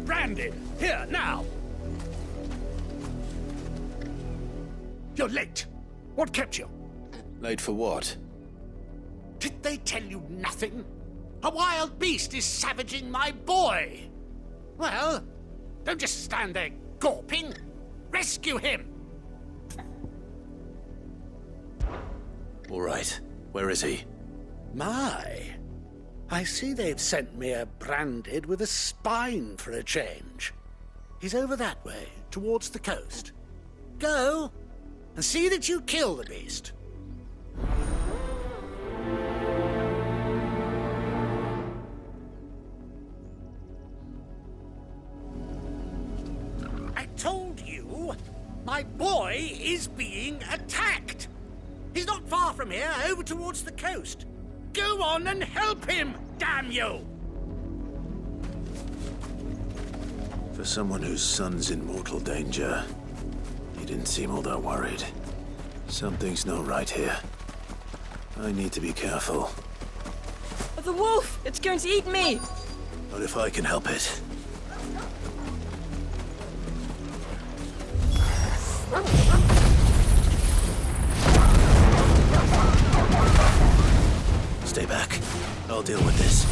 branded. Here, now. You're late. What kept you? Late for what? Did they tell you nothing? A wild beast is savaging my boy. Well, don't just stand there gawping. Rescue him. All right. Where is he? My. I see they've sent me a branded with a spine for a change. He's over that way, towards the coast. Go, and see that you kill the beast. I told you, my boy is being attacked. He's not far from here, over towards the coast. Go on and help him, damn you! For someone whose son's in mortal danger, he didn't seem all that worried. Something's not right here. I need to be careful. The wolf! It's going to eat me! Not if I can help it. Stay back. I'll deal with this.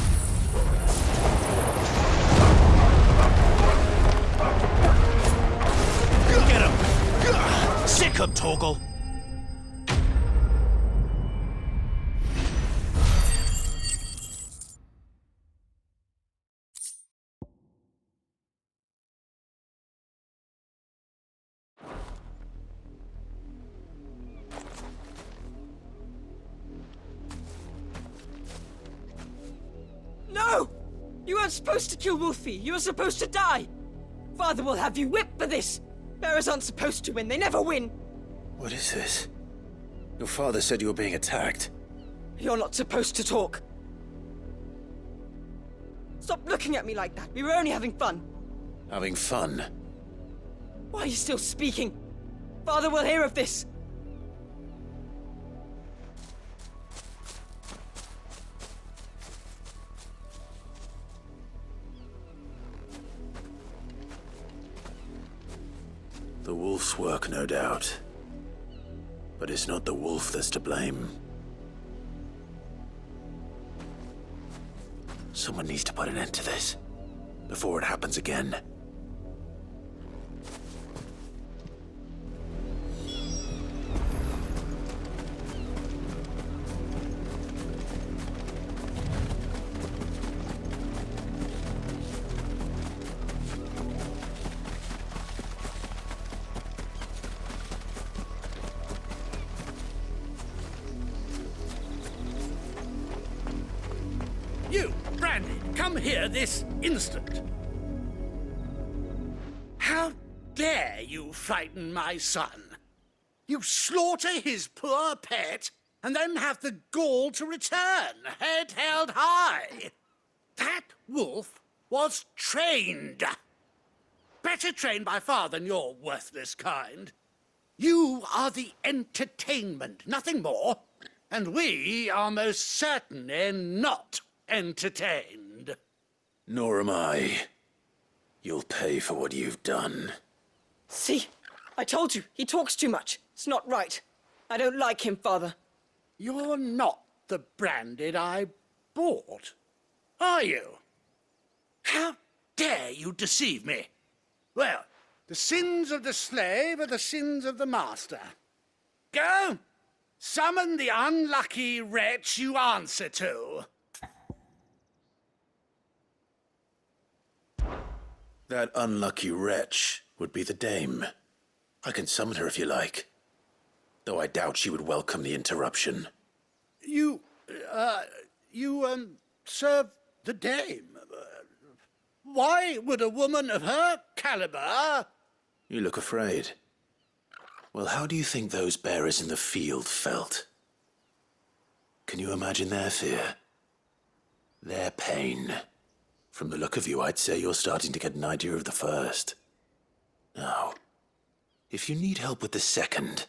Get him! Sick him, Torgal! No! You weren't supposed to kill Wolfie. You were supposed to die. Father will have you whipped for this. Bearers aren't supposed to win. They never win. What is this? Your father said you were being attacked. You're not supposed to talk. Stop looking at me like that. We were only having fun. Having fun? Why are you still speaking? Father will hear of this. The wolf's work, no doubt. But it's not the wolf that's to blame. Someone needs to put an end to this, before it happens again. You, Brandy, come here this instant. How dare you frighten my son? You slaughter his poor pet and then have the gall to return, head held high. That wolf was trained. Better trained by far than your worthless kind. You are the entertainment, nothing more. And we are most certainly not entertained. Nor am I. You'll pay for what you've done. See? I told you. He talks too much. It's not right. I don't like him, Father. You're not the branded I bought, are you? How dare you deceive me? Well, the sins of the slave are the sins of the master. Go! Summon the unlucky wretch you answer to. That unlucky wretch would be the dame. I can summon her if you like. Though I doubt she would welcome the interruption. You serve the dame. Why would a woman of her caliber... You look afraid. Well, how do you think those bearers in the field felt? Can you imagine their fear? Their pain? From the look of you, I'd say you're starting to get an idea of the first. Now, if you need help with the second...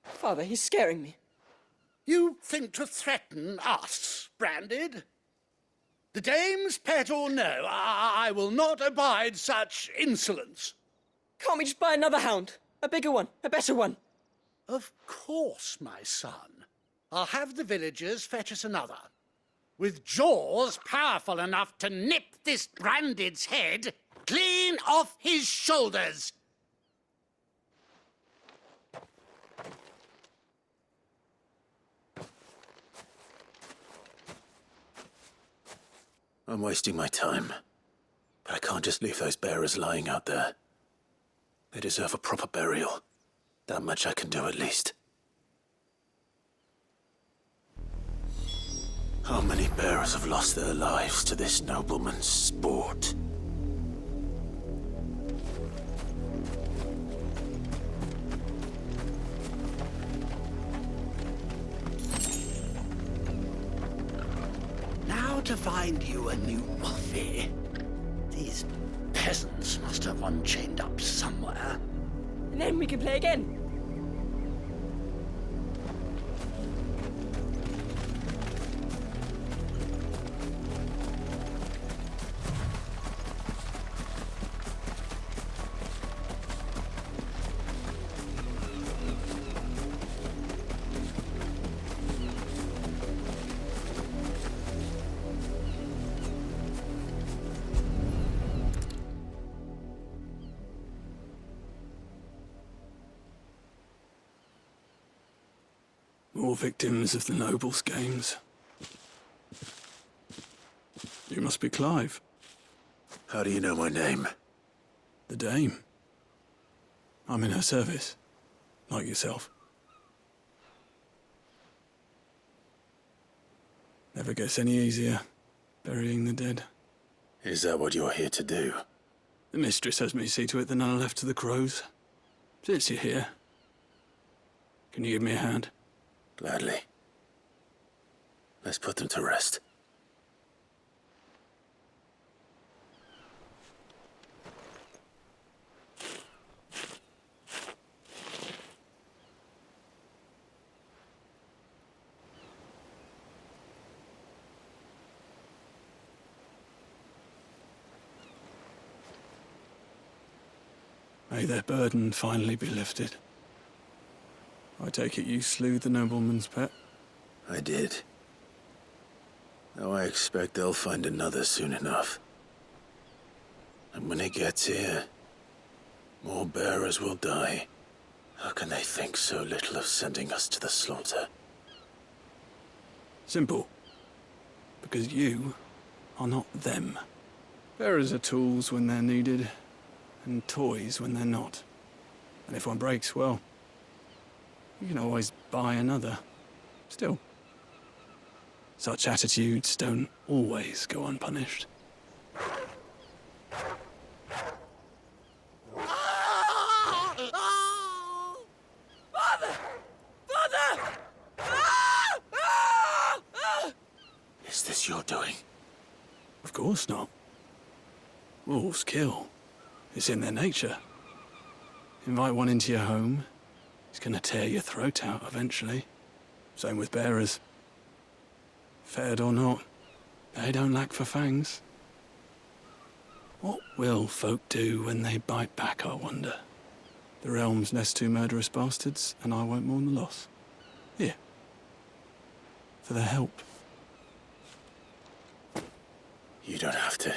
Father, he's scaring me. You think to threaten us, Branded? The dame's pet or no, I will not abide such insolence. Can't we just buy another hound? A bigger one, a better one. Of course, my son. I'll have the villagers fetch us another. With jaws powerful enough to nip this branded's head clean off his shoulders. I'm wasting my time. But I can't just leave those bearers lying out there. They deserve a proper burial. That much I can do at least. How many bearers have lost their lives to this nobleman's sport? Now to find you a new Wolfie. These peasants must have one chained up somewhere. And then we can play again. More victims of the nobles' games. You must be Clive. How do you know my name? The Dame. I'm in her service, like yourself. Never gets any easier, burying the dead. Is that what you're here to do? The mistress has me see to it that none are left to the crows. Since you're here, can you give me a hand? Gladly. Let's put them to rest. May their burden finally be lifted. I take it you slew the nobleman's pet? I did. Now I expect they'll find another soon enough. And when it gets here, more bearers will die. How can they think so little of sending us to the slaughter? Simple. Because you are not them. Bearers are tools when they're needed, and toys when they're not. And if one breaks, well, you can always buy another. Still, such attitudes don't always go unpunished. Father! Father! Is this your doing? Of course not. Wolves kill. It's in their nature. Invite one into your home, he's gonna tear your throat out eventually. Same with bearers. Fed or not, they don't lack for fangs. What will folk do when they bite back, I wonder? The realm's nest two murderous bastards, and I won't mourn the loss. Here. For their help. You don't have to.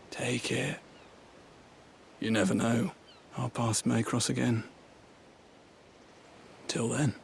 Take it. You never know. Our paths may cross again. Till then.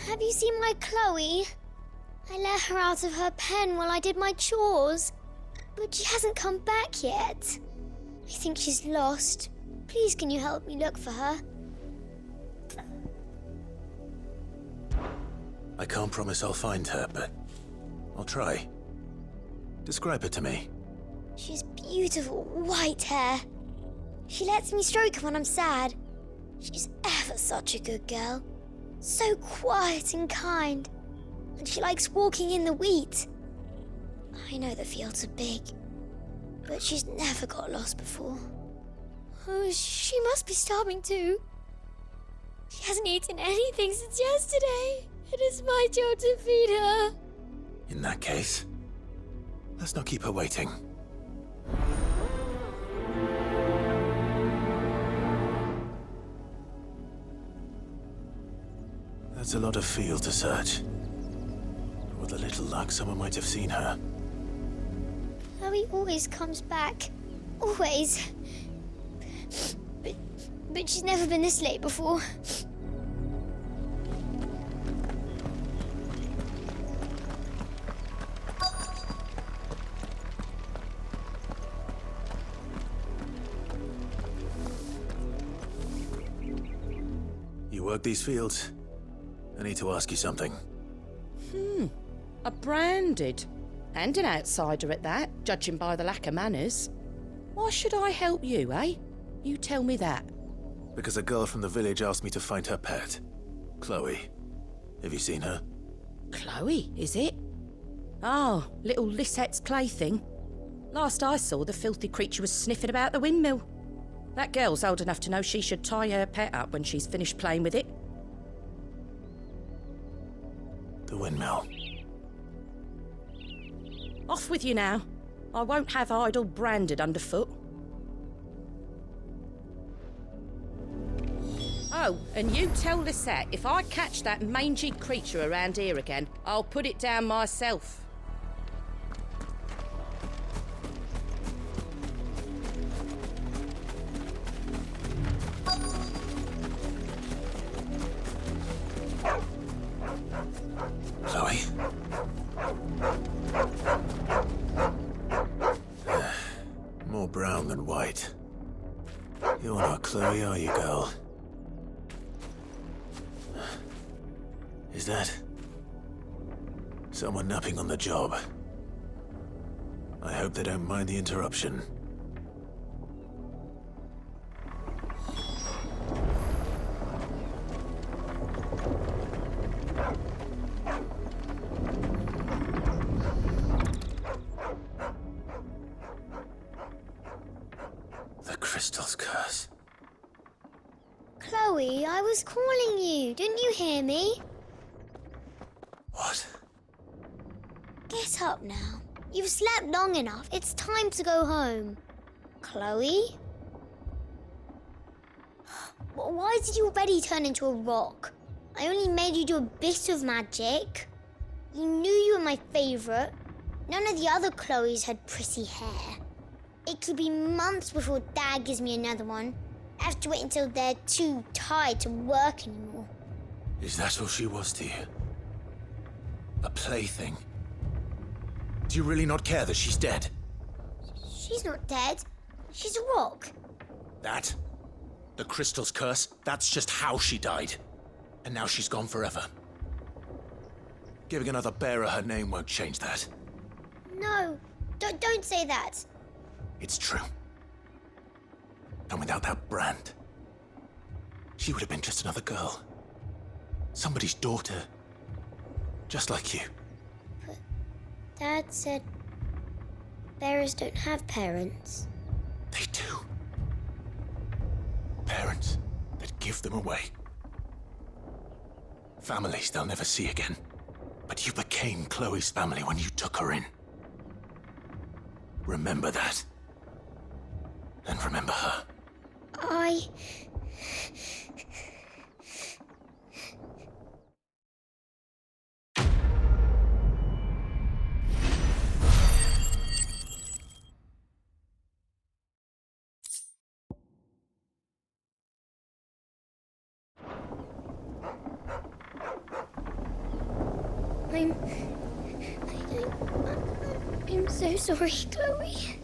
Have you seen my Chloe? I let her out of her pen while I did my chores, but she hasn't come back yet. I think she's lost. Please, can you help me look for her? I can't promise I'll find her, but I'll try. Describe her to me. She has beautiful white hair. She lets me stroke her when I'm sad. She's ever such a good girl. So quiet and kind. And she likes walking in the wheat. I know the fields are big, but she's never got lost before. Oh, she must be starving too. She hasn't eaten anything since yesterday. It is my job to feed her. In that case, let's not keep her waiting. That's a lot of field to search. With a little luck, someone might have seen her. Chloe always comes back. Always. But she's never been this late before. You work these fields? I need to ask you something. A branded. And an outsider at that, judging by the lack of manners. Why should I help you, eh? You tell me that. Because a girl from the village asked me to find her pet, Chloe. Have you seen her? Chloe, is it? Oh, little Lisette's plaything. Last I saw, the filthy creature was sniffing about the windmill. That girl's old enough to know she should tie her pet up when she's finished playing with it. The windmill. Off with you now. I won't have idle branded underfoot. Oh, and you tell Lisette, if I catch that mangy creature around here again, I'll put it down myself. Chloe? More brown than white. You're not Chloe, are you, girl? Is that someone napping on the job? I hope they don't mind the interruption. The crystal's curse. Chloe, I was calling you. Didn't you hear me? What? Get up now. You've slept long enough. It's time to go home. Chloe? Why did you already turn into a rock? I only made you do a bit of magic. You knew you were my favorite. None of the other Chloes had pretty hair. It could be months before Dad gives me another one. I have to wait until they're too tired to work anymore. Is that all she was to you? A plaything? Do you really not care that she's dead? She's not dead. She's a rock. That? The crystal's curse? That's just how she died. And now she's gone forever. Giving another bearer her name won't change that. No, don't say that. It's true. And without that brand, she would have been just another girl. Somebody's daughter. Just like you. But Dad said bearers don't have parents. They do. Parents that give them away. Families they'll never see again. But you became Chloe's family when you took her in. Remember that. And remember her. I'm so sorry, Chloe.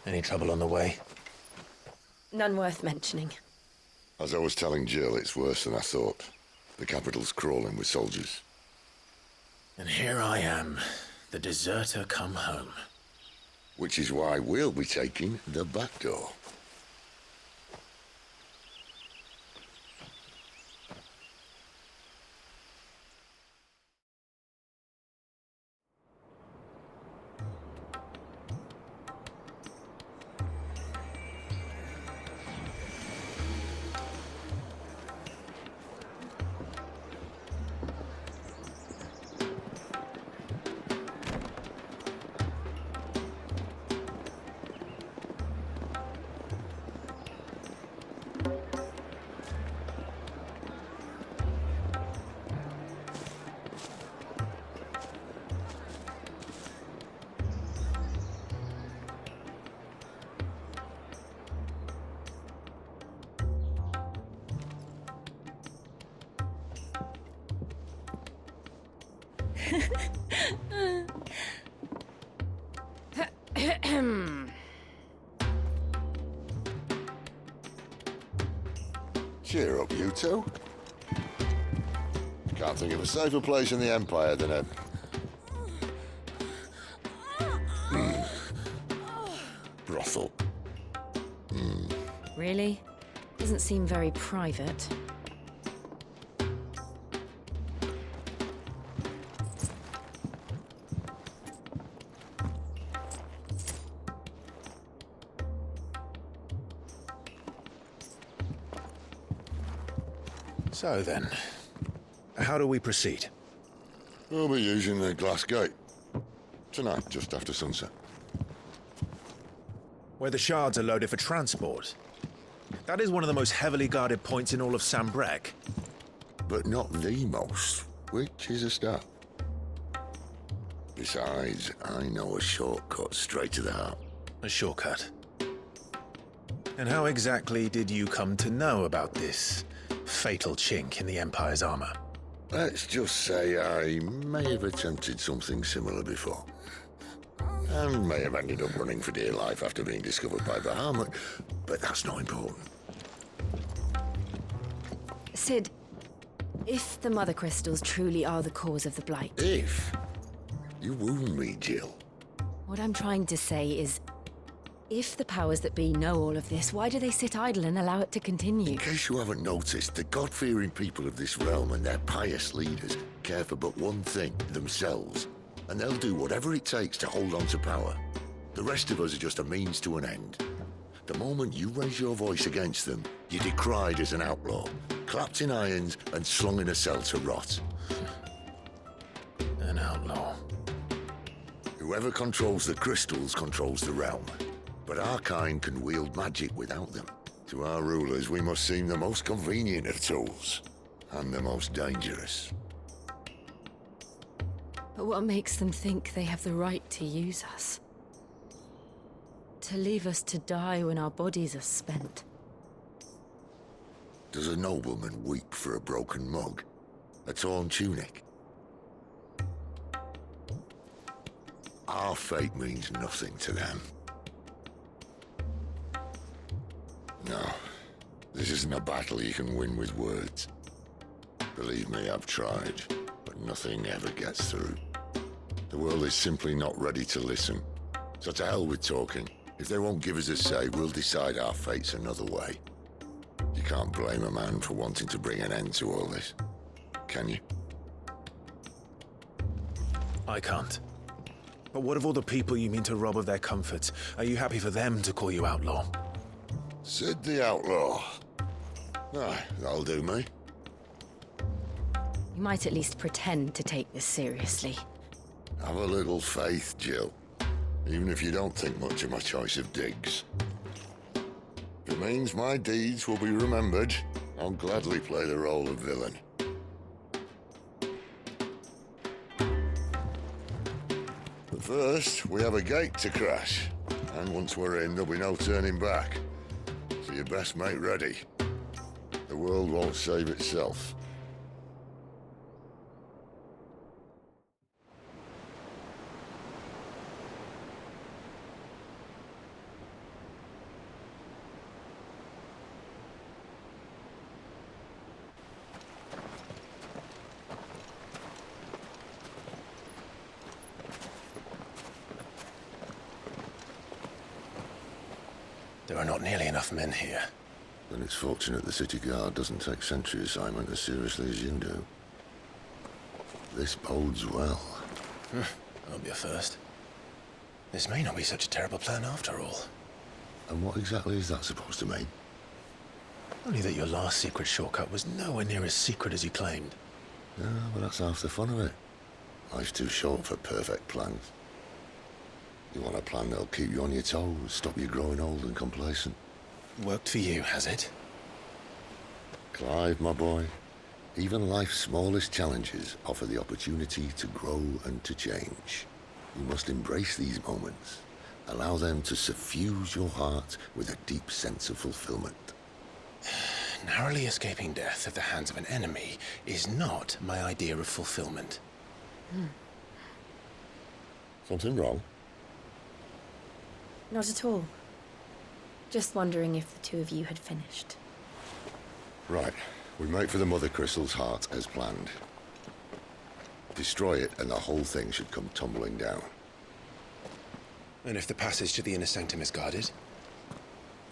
Any trouble on the way? None worth mentioning. As I was telling Jill, it's worse than I thought. The capital's crawling with soldiers. And here I am, the deserter come home. Which is why we'll be taking the back door. Cheer up, you two. Can't think of a safer place in the Empire than a... brothel. Really? Doesn't seem very private. So then, how do we proceed? We'll be using the glass gate. Tonight, just after sunset. Where the shards are loaded for transport. That is one of the most heavily guarded points in all of Sambrek. But not the most, which is a start. Besides, I know a shortcut straight to the heart. A shortcut. And how exactly did you come to know about this fatal chink in the Empire's armor? Let's just say I may have attempted something similar before. And may have ended up running for dear life after being discovered by Bahamut, but that's not important. Sid, if the Mother Crystals truly are the cause of the Blight... If? You wound me, Jill. What I'm trying to say is, if the powers that be know all of this, why do they sit idle and allow it to continue? In case you haven't noticed, the God-fearing people of this realm and their pious leaders care for but one thing, themselves. And they'll do whatever it takes to hold on to power. The rest of us are just a means to an end. The moment you raise your voice against them, you're decried as an outlaw, clapped in irons and slung in a cell to rot. An outlaw. Whoever controls the crystals controls the realm. But our kind can wield magic without them. To our rulers, we must seem the most convenient of tools. And the most dangerous. But what makes them think they have the right to use us? To leave us to die when our bodies are spent? Does a nobleman weep for a broken mug? A torn tunic? Our fate means nothing to them. No, this isn't a battle you can win with words. Believe me, I've tried, but nothing ever gets through. The world is simply not ready to listen. So to hell with talking. If they won't give us a say, we'll decide our fates another way. You can't blame a man for wanting to bring an end to all this, can you? I can't. But what of all the people you mean to rob of their comforts? Are you happy for them to call you outlaw? Sid the Outlaw. Aye, that'll do me. You might at least pretend to take this seriously. Have a little faith, Jill. Even if you don't think much of my choice of digs. If it means my deeds will be remembered, I'll gladly play the role of villain. But first, we have a gate to crash. And once we're in, there'll be no turning back. So you best make ready. The world won't save itself. There are not nearly enough men here. Then it's fortunate the city guard doesn't take sentry assignment as seriously as you do. This bodes well. That'll be a first. This may not be such a terrible plan after all. And what exactly is that supposed to mean? Only that your last secret shortcut was nowhere near as secret as you claimed. Yeah, but that's half the fun of it. Life's too short for perfect plans. You want a plan that'll keep you on your toes, stop you growing old and complacent. Worked for you, has it? Clive, my boy, even life's smallest challenges offer the opportunity to grow and to change. You must embrace these moments. Allow them to suffuse your heart with a deep sense of fulfillment. Narrowly escaping death at the hands of an enemy is not my idea of fulfillment. Something wrong? Not at all. Just wondering if the two of you had finished. Right. We make for the Mother Crystal's heart as planned. Destroy it and the whole thing should come tumbling down. And if the passage to the inner sanctum is guarded?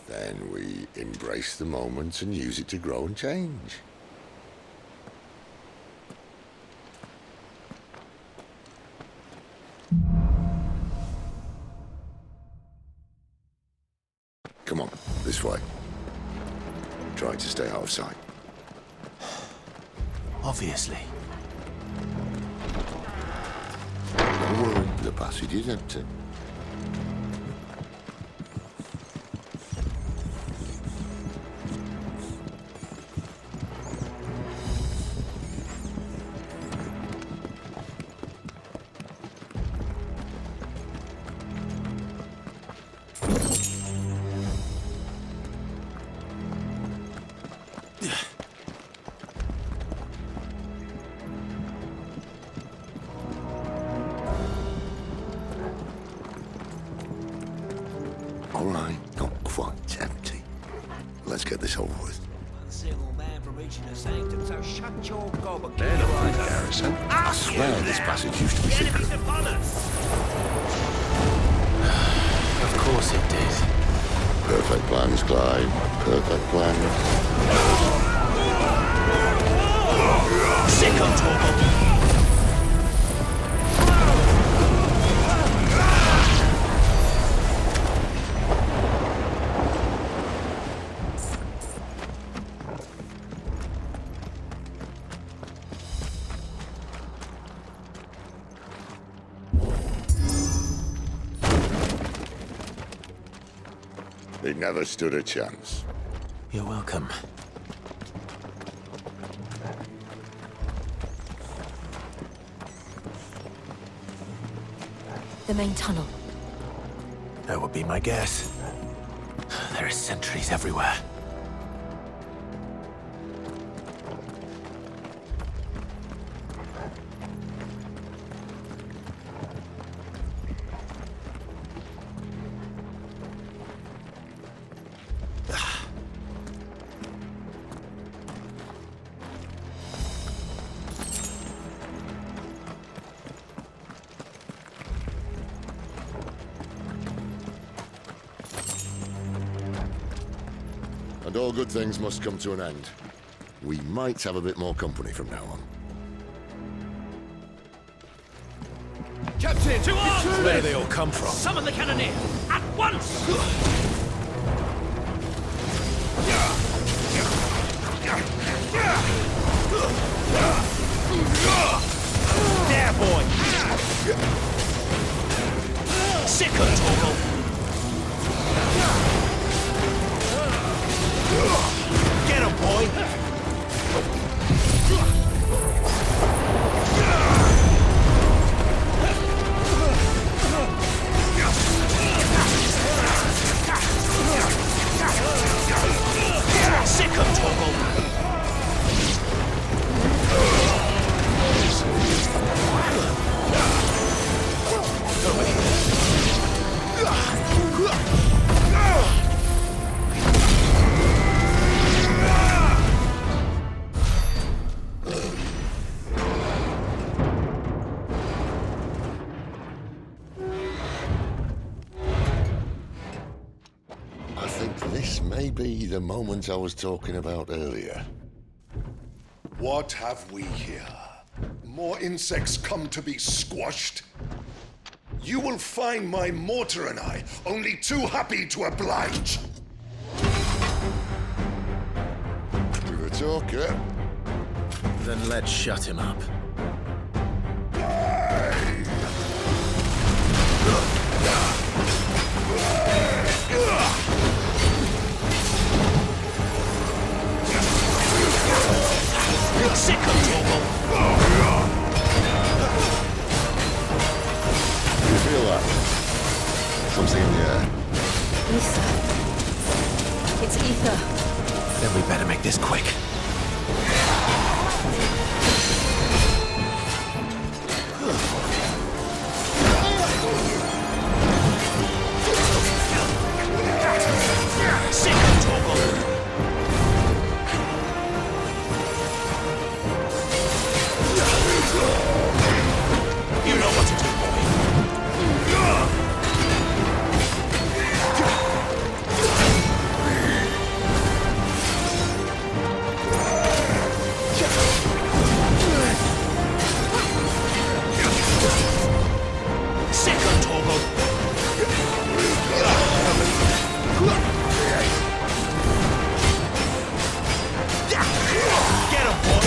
Then we embrace the moment and use it to grow and change. Come on, this way. Trying to stay out of sight. Obviously. Don't worry, the passage is empty. All right, not quite empty. Let's get this over with. One single man from reaching the sanctum, so shut your gob and keep They're your not eyes good, Garrison. I swear this passage used to be The secret. enemy's upon us! Of course it did. Perfect plans, Clive. Perfect plans. Sick on Torval! He never stood a chance. You're welcome. The main tunnel. That would be my guess. There are sentries everywhere. And all good things must come to an end. We might have a bit more company from now on. Captain! To arms! Where do they all come from? Summon the cannoneer! At once! There, boy! Sick of Torgal! Get him, boy! Sick of Torgal! I think this may be the moment I was talking about earlier. What have we here? More insects come to be squashed? You will find my mortar and I only too happy to oblige. With a talker. Then let's shut him up. Sick of Torgal! You feel that? Something in the air. Ether. It's ether. Then we better make this quick. Sick of Torgal! You know what to do, boy. Sick of Torgal! Get him, boy!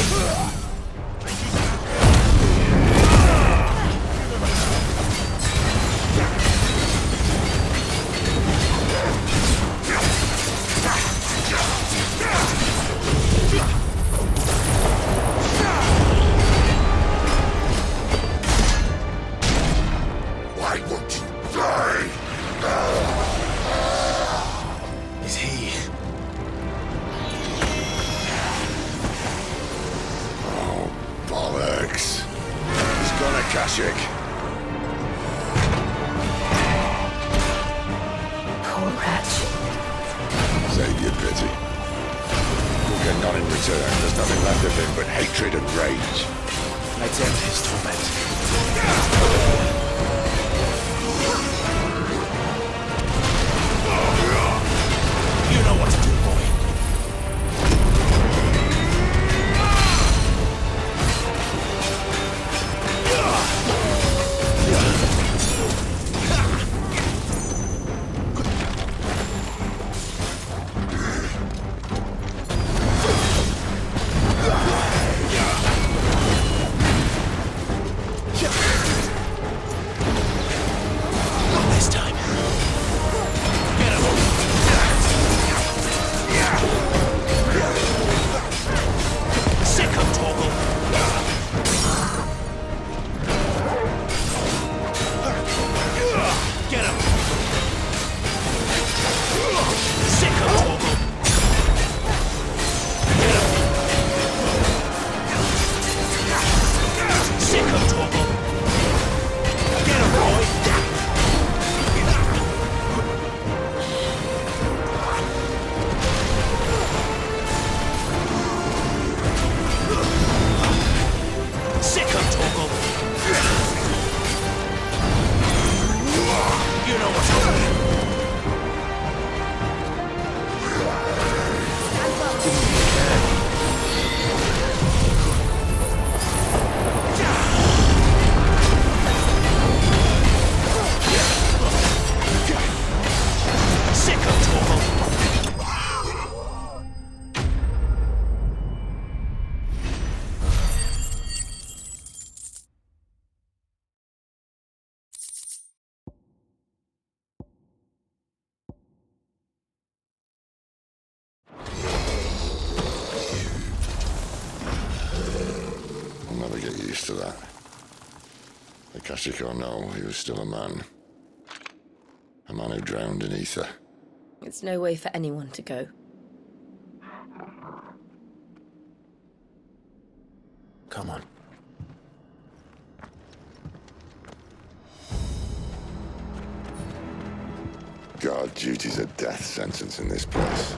Why won't you die? Is he? Oh, bollocks. He's gonna Kashyyyk. Poor wretch. Save your pity. We'll get none in return. There's nothing left of him but hatred and rage. Let's end his torment. You know what to do, boy. get used to that. Akashic or no, he was still a man. A man who drowned in ether. It's no way for anyone to go. Come on. Guard duty's a death sentence in this place.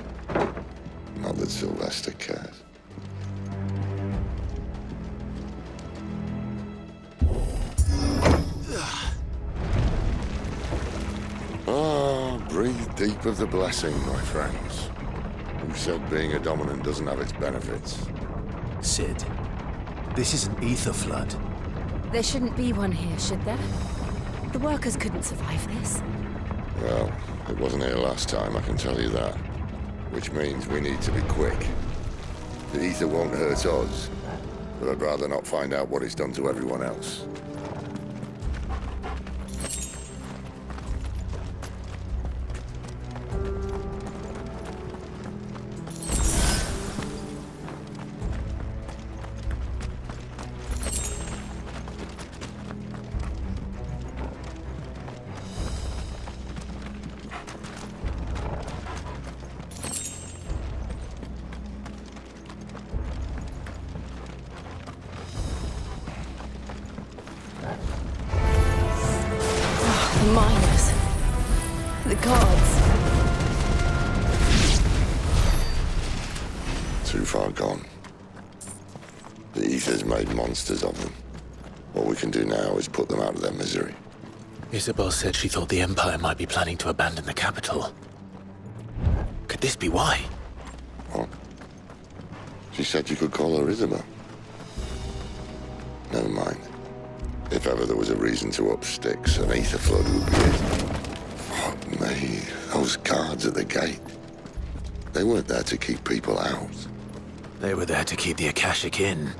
Not that Sylvester cares. Breathe deep of the blessing, my friends. Who said being a dominant doesn't have its benefits? Sid, this is an ether flood. There shouldn't be one here, should there? The workers couldn't survive this. Well, it wasn't here last time, I can tell you that. Which means we need to be quick. The ether won't hurt us, but I'd rather not find out what it's done to everyone else. The miners. The gods. Too far gone. The ether's made monsters of them. What we can do now is put them out of their misery. Isabel said she thought the Empire might be planning to abandon the capital. Could this be why? What? She said you could call her Isabel. Never mind. If ever there was a reason to up sticks, an ether flood would be it. Fuck me, those guards at the gate. They weren't there to keep people out. They were there to keep the Akashic in.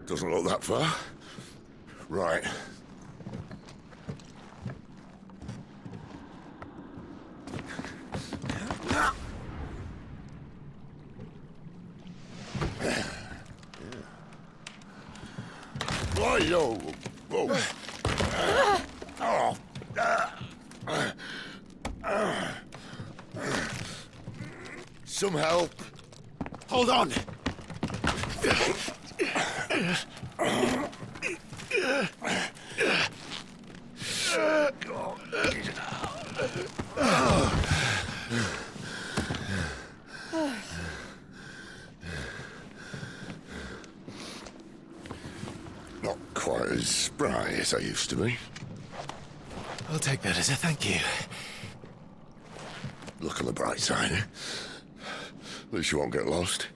Doesn't look that far. Right. Oh, yo. Whoa. Some help. Hold on! Not quite as spry as I used to be. I'll take that as a thank you. Look on the bright side. At least you won't get lost.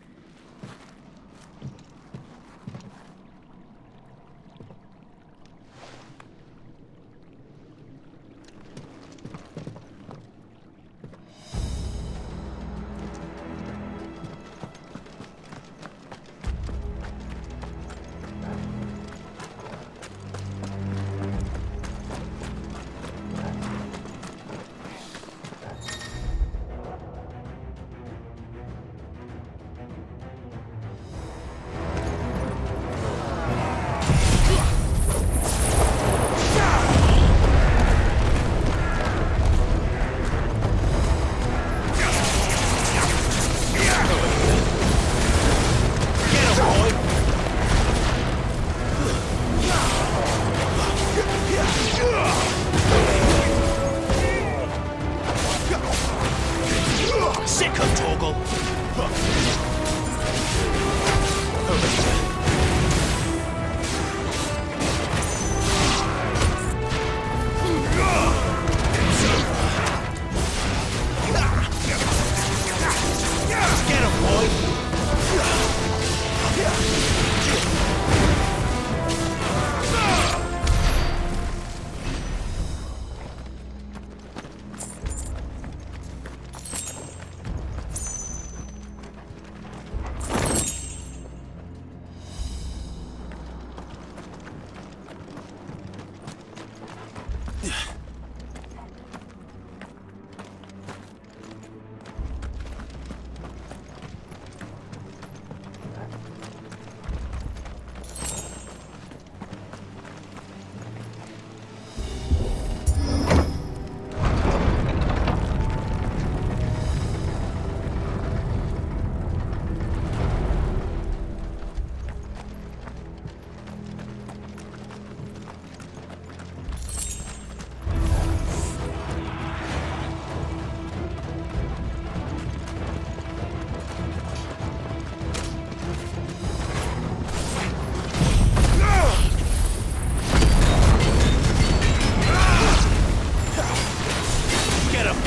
Get him!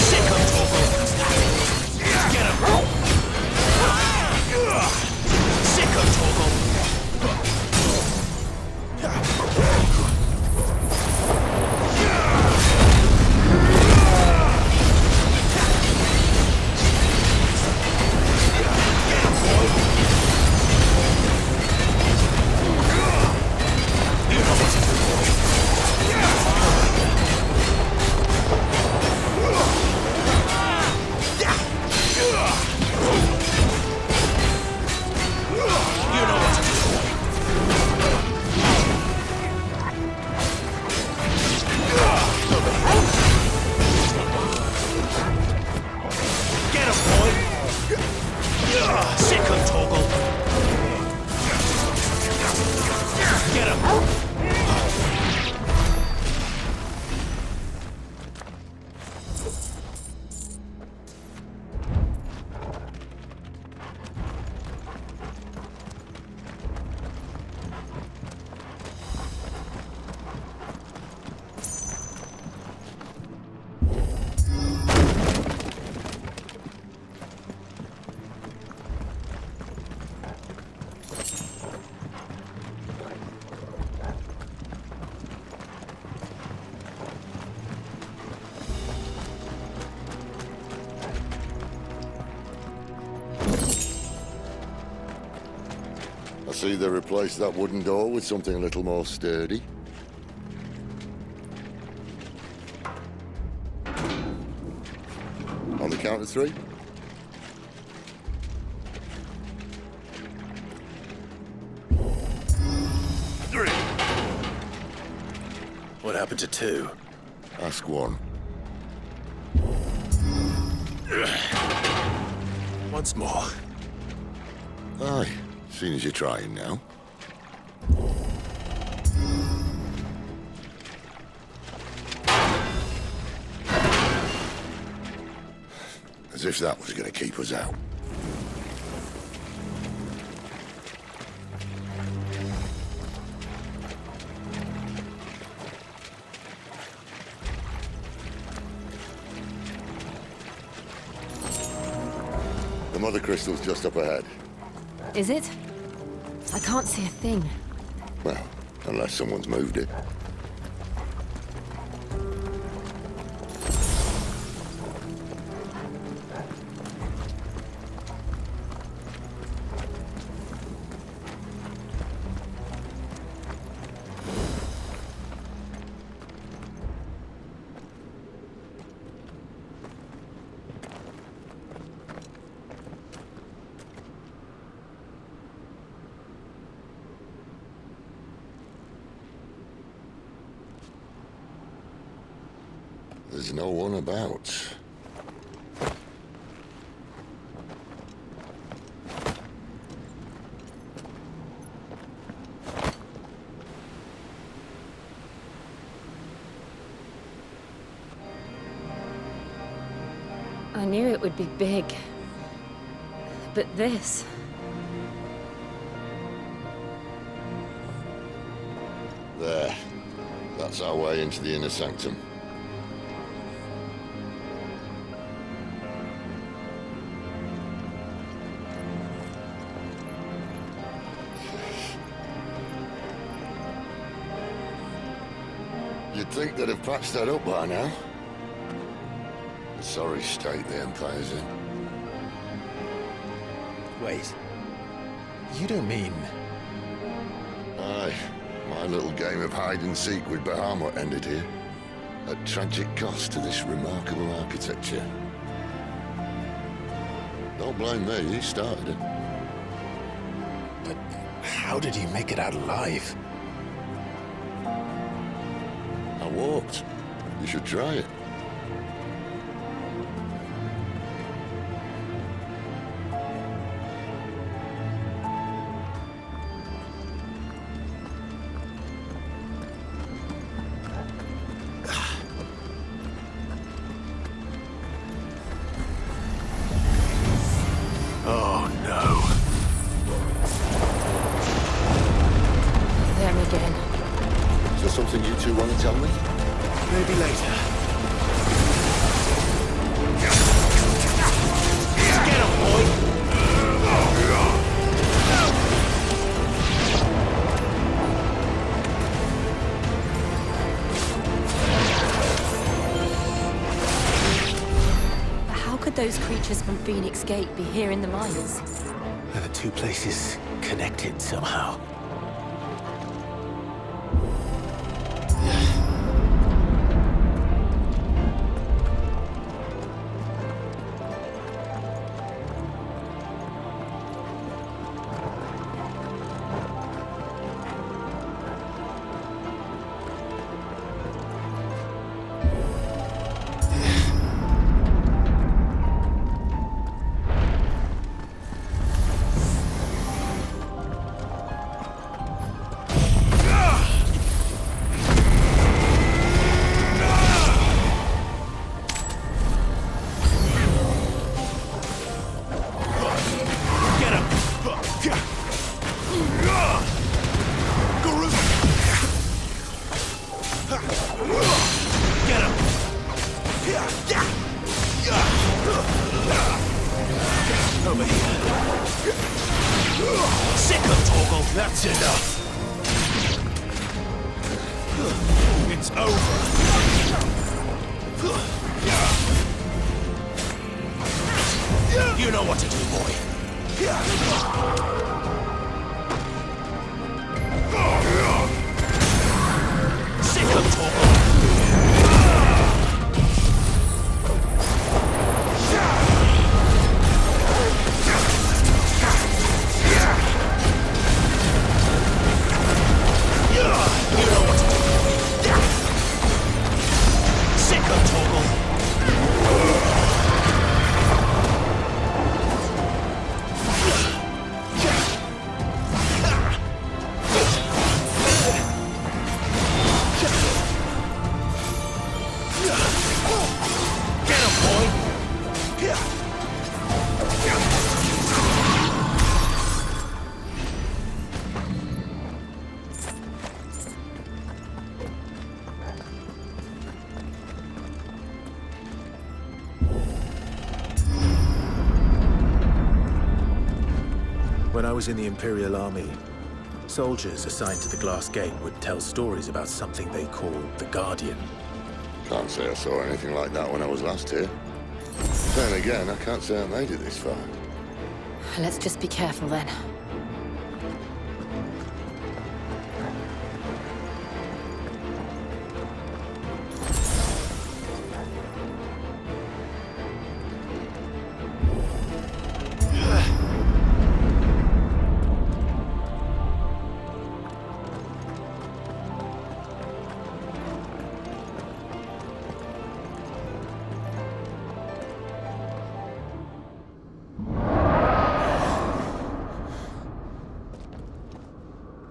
Sick of Torgal! Get him! Sick of Torgal! I see they replaced that wooden door with something a little more sturdy. On the count of 3. What happened to 2? Ask 1. Once more. Aye, seeing as you're trying now. As if that was going to keep us out. The mother crystal's just up ahead. Is it? I can't see a thing. Well, unless someone's moved it. There's no one about. I knew it would be big. But this... There. That's our way into the inner sanctum. You'd think they'd have patched that up by now. The sorry state the Empire's in. Wait. You don't mean... Aye. My little game of hide-and-seek with Bahamut ended here. At tragic cost to this remarkable architecture. Don't blame me, he started it. But how did you make it out alive? I walked. You should try it. Oh no. Them again. Is there something you two want to tell me? Maybe later. Get him, boy! But how could those creatures from Phoenix Gate be here in the mines? Are the two places connected somehow? Over here. Sick of Torgal. That's enough. It's over. You know what to do, boy. Sick of Torgal. When I was in the Imperial Army, soldiers assigned to the Glass Gate would tell stories about something they called the Guardian. Can't say I saw anything like that when I was last here. Then again, I can't say I made it this far. Let's just be careful then.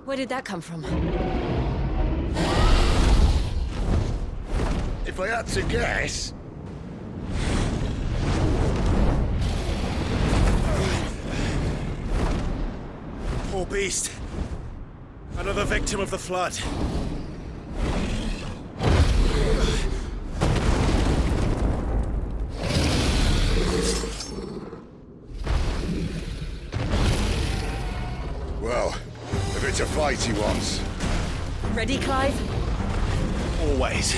Where did that come from? If I had to guess... Poor beast. Another victim of the Flood. Well, if it's a fight he wants... Ready, Clive? Always.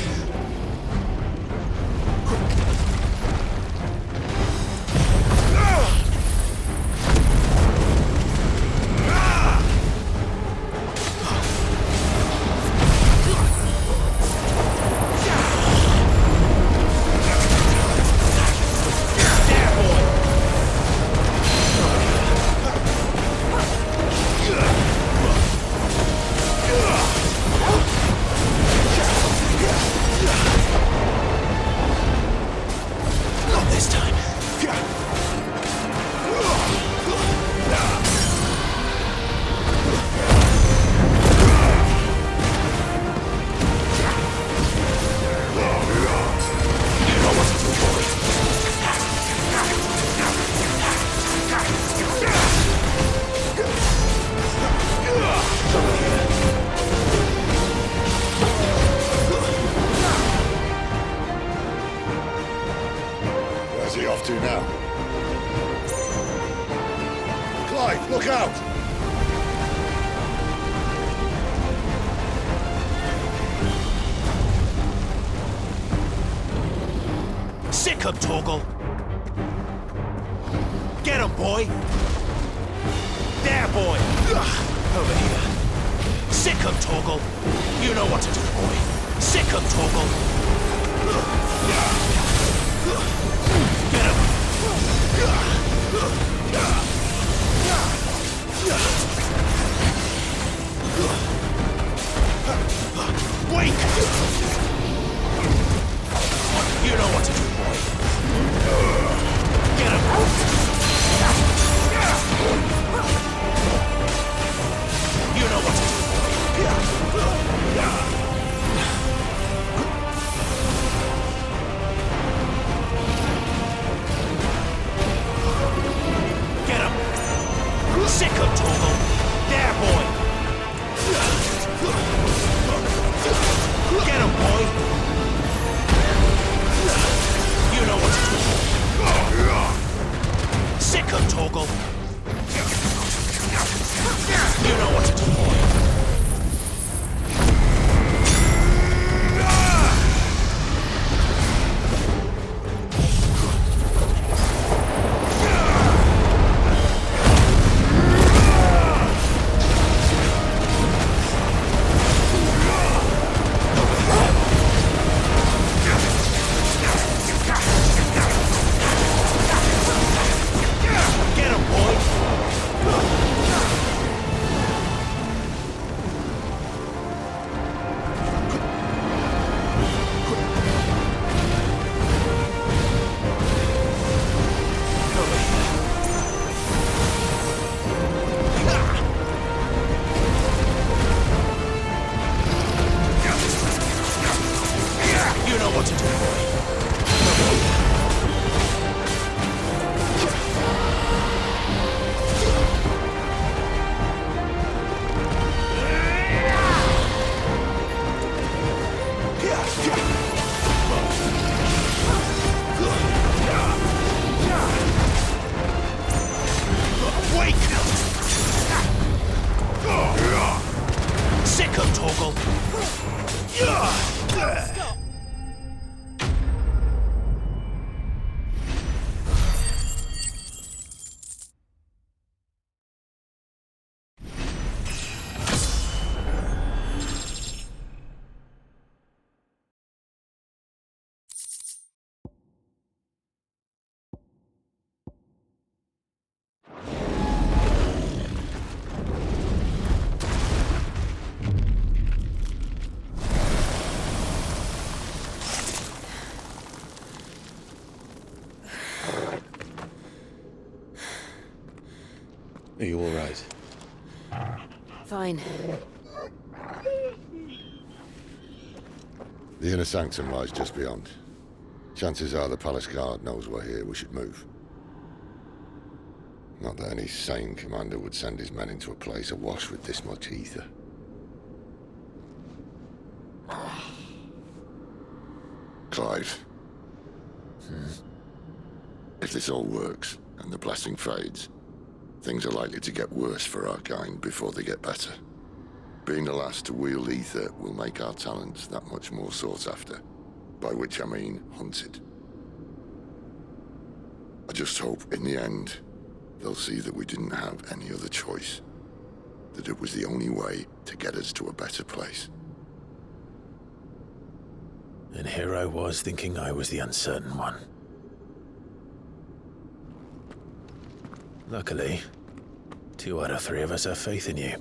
to now. Clive, look out! Sick 'em, Torgal! Get 'em, boy! There, boy! Over here. Sick 'em, Torgal! You know what to do, boy! Sick 'em, Torgal! Get 'em! Wake! You know what to do, boy. Get him! You know what to do, boy. Get him! Sick him, Torgal! There, boy! Get him, boy! You know what to do. Sick him, Torgal. You know what to do, boy. Get him, boy. You know what to do, boy. Wake! Sick 'em, Torgal. Are you all right? Fine. The inner sanctum lies just beyond. Chances are the palace guard knows we're here. We should move. Not that any sane commander would send his men into a place awash with this much ether. Clive. If this all works, and the blessing fades, things are likely to get worse for our kind before they get better. Being the last to wield ether will make our talents that much more sought after, by which I mean hunted. I just hope, in the end, they'll see that we didn't have any other choice, that it was the only way to get us to a better place. And here I was thinking I was the uncertain one. Luckily, 2 out of 3 of us have faith in you.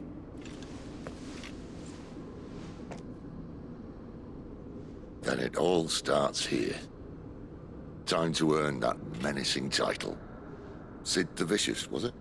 Then it all starts here. Time to earn that menacing title. Sid the Vicious, was it?